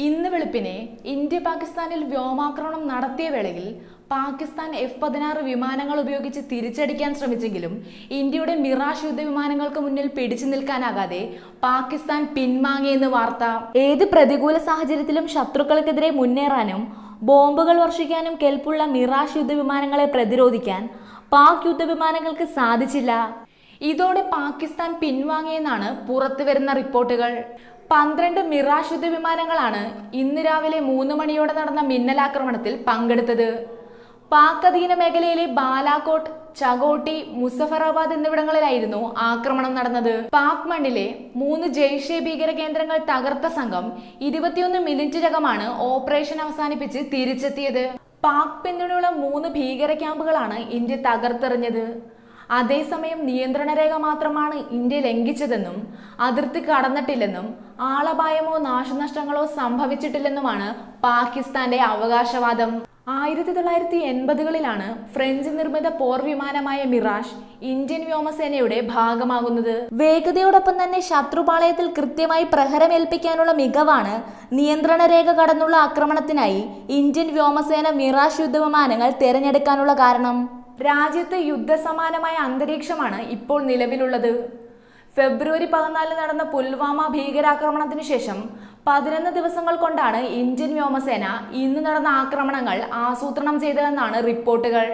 ഇന്ന് വെളുപ്പിനെ ഇന്ത്യ പാകിസ്ഥാനിൽ വ്യോമാക്രമണം നടത്തിയ വേളയിൽ പാകിസ്ഥാൻ F-16 വിമാനങ്ങൾ ഉപയോഗിച്ച് തിരിച്ചടിക്കാൻ ശ്രമിച്ചെങ്കിലും ഇന്ത്യയുടെ മിറാഷ് യുദ്ധവിമാനങ്ങൾക്ക് മുന്നിൽ പിടിച്ചു നിൽക്കാനാകാതെ പാകിസ്ഥാൻ പിൻവാങ്ങിയെന്ന് വാർത്ത. ഏത് പ്രതികൂല സാഹചര്യത്തിലും ശത്രുക്കൾക്കെതിരെ മുന്നേറാനും ബോംബുകൾ വർഷിക്കാനും കെൽപ്പുള്ള മിറാഷ് യുദ്ധവിമാനങ്ങളെ പ്രതിരോധിക്കാൻ പാക് യുദ്ധവിമാനങ്ങൾക്ക് സാധിച്ചില്ല. ഇതോടെ പാകിസ്ഥാൻ പിൻവാങ്ങിയെന്നാണ് പുറത്തുവരുന്ന റിപ്പോർട്ടുകൾ. 12 മിറാഷ് യുദ്ധവിമാനങ്ങളാണ് ഇന്ന് രാവിലെ 3 മണിയോടെ നടന്ന മിന്നലാക്രമണത്തിൽ പങ്കെടുത്തത്. പാക് അധീന മേഖലയിലെ ബാലാകോട്ട്, ചകോട്ടി, മുസഫറാബാദ് എന്നിവിടങ്ങളിലായിരുന്നു ആക്രമണം നടന്നത്. പാക് മണ്ണിലെ 3 ജെയ്ഷെ ഭീകര കേന്ദ്രങ്ങൾ തകർത്ത സംഘം 21 മിനിറ്റിനകമാണ് ഓപ്പറേഷൻ അവസാനിപ്പിച്ച് തിരിച്ചെത്തിയത്. പാക് പിന്തുണയുള്ള 3 ഭീകര ക്യാമ്പുകളാണ് ഇന്ത്യ തകർത്തെറിഞ്ഞത്. അതേസമയം നിയന്ത്രണ രേഖ മാത്രമാണ് ഇന്ത്യ ലംഘിച്ചതെന്നും അതിർത്തി കടന്നിട്ടില്ലെന്നും ആളപായമോ നാശനഷ്ടങ്ങളോ സംഭവിച്ചിട്ടില്ലെന്നുമാണ് പാകിസ്ഥാന്റെ അവകാശവാദം. 1980കളിലാണ് ഫ്രഞ്ച് നിർമ്മിത പോർവിമാനമായ മിറാഷ് ഇന്ത്യൻ വ്യോമസേനയുടെ ഭാഗമാകുന്നത്. വേഗതയോടൊപ്പം തന്നെ ശത്രുപാളയത്തിൽ കൃത്യമായി പ്രഹരമേൽപ്പിക്കാനുള്ള മികവാണ് നിയന്ത്രണ രേഖ കടന്നുള്ള ആക്രമണത്തിനായി ഇന്ത്യൻ വ്യോമസേന മിറാഷ് യുദ്ധവിമാനങ്ങൾ തിരഞ്ഞെടുക്കാനുള്ള കാരണം. രാജ്യത്ത് യുദ്ധസമാനമായ അന്തരീക്ഷമാണ് ഇപ്പോൾ നിലവിലുള്ളത്. ഫെബ്രുവരി 14 നടന്ന പുൽവാമ ഭീകരാക്രമണത്തിനു ശേഷം 11 ദിവസങ്ങൾ കൊണ്ടാണ് ഇന്ത്യൻ വ്യോമസേന ഇന്ന് നടന്ന ആക്രമണങ്ങൾ ആസൂത്രണം ചെയ്തതെന്നാണ് റിപ്പോർട്ടുകൾ.